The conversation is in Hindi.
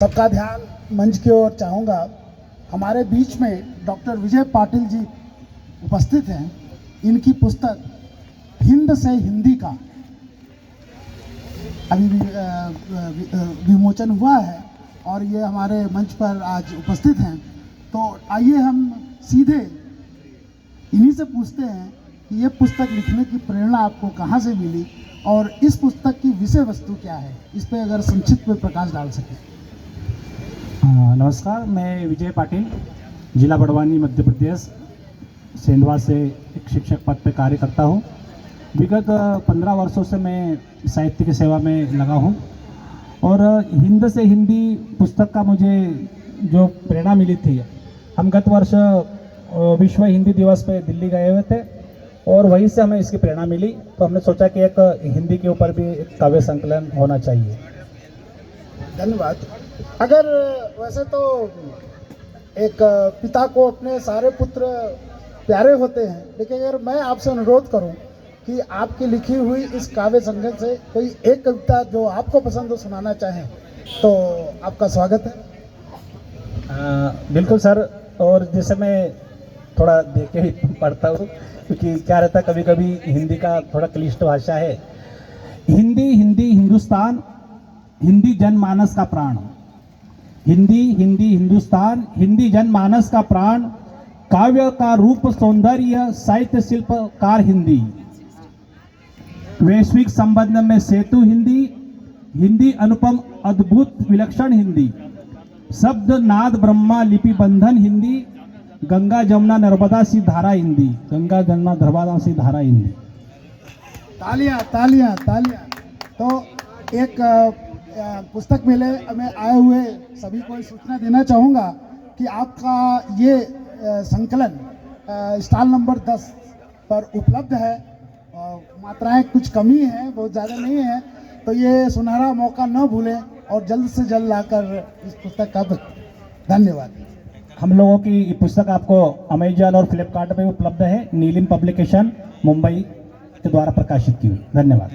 सबका ध्यान मंच की ओर चाहूँगा। हमारे बीच में डॉक्टर विजय पाटिल जी उपस्थित हैं। इनकी पुस्तक हिंद से हिंदी का अभी विमोचन हुआ है और ये हमारे मंच पर आज उपस्थित हैं। तो आइए हम सीधे इन्हीं से पूछते हैं कि ये पुस्तक लिखने की प्रेरणा आपको कहाँ से मिली और इस पुस्तक की विषय वस्तु क्या है, इस पर अगर संक्षिप्त में प्रकाश डाल सकें। नमस्कार, मैं विजय पाटिल, जिला बड़वानी, मध्य प्रदेश, सेंधवा से एक शिक्षक पद पर कार्य करता हूँ। विगत 15 वर्षों से मैं साहित्य की सेवा में लगा हूँ और हिंद से हिंदी पुस्तक का मुझे जो प्रेरणा मिली थी, हम गत वर्ष विश्व हिंदी दिवस पे दिल्ली गए हुए थे और वहीं से हमें इसकी प्रेरणा मिली। तो हमने सोचा कि एक हिंदी के ऊपर भी एक काव्य संकलन होना चाहिए। धन्यवाद। अगर वैसे तो एक पिता को अपने सारे पुत्र प्यारे होते हैं, लेकिन अगर मैं आपसे अनुरोध करूं कि आपकी लिखी हुई इस काव्य संग्रह से कोई एक कविता जो आपको पसंद हो सुनाना चाहें तो आपका स्वागत है। बिल्कुल सर। और जैसे मैं थोड़ा देख के ही पढ़ता हूँ, क्योंकि क्या रहता है कभी कभी हिंदी का थोड़ा क्लिष्ट भाषा है। हिंदी हिंदी हिंदुस्तान, हिंदी जनमानस का प्राण। हिंदी हिंदी हिंदुस्तान, हिंदी जनमानस का प्राण। काव्य का रूप सौंदर्य, साहित्य शिल्पकार हिंदी। वैश्विक संबंध में सेतु हिंदी, हिंदी अनुपम अद्भुत विलक्षण हिंदी। शब्द नाद ब्रह्मा लिपि बंधन हिंदी। गंगा जमुना नर्मदा सी धारा हिंदी, गंगा जमुना नर्मदा सी धारा हिंदी। तालियां तालियां तालियां। तो एक पुस्तक मेले में आए हुए सभी को सूचना देना चाहूँगा कि आपका ये संकलन स्टॉल नंबर 10 पर उपलब्ध है। मात्राएं कुछ कमी है, बहुत ज़्यादा नहीं है, तो ये सुनहरा मौका न भूलें और जल्द से जल्द लाकर इस पुस्तक का धन्यवाद। हम लोगों की ये पुस्तक आपको अमेजन और फ्लिपकार्ट पे उपलब्ध है। नीलिम पब्लिकेशन मुंबई के द्वारा प्रकाशित की हुई। धन्यवाद।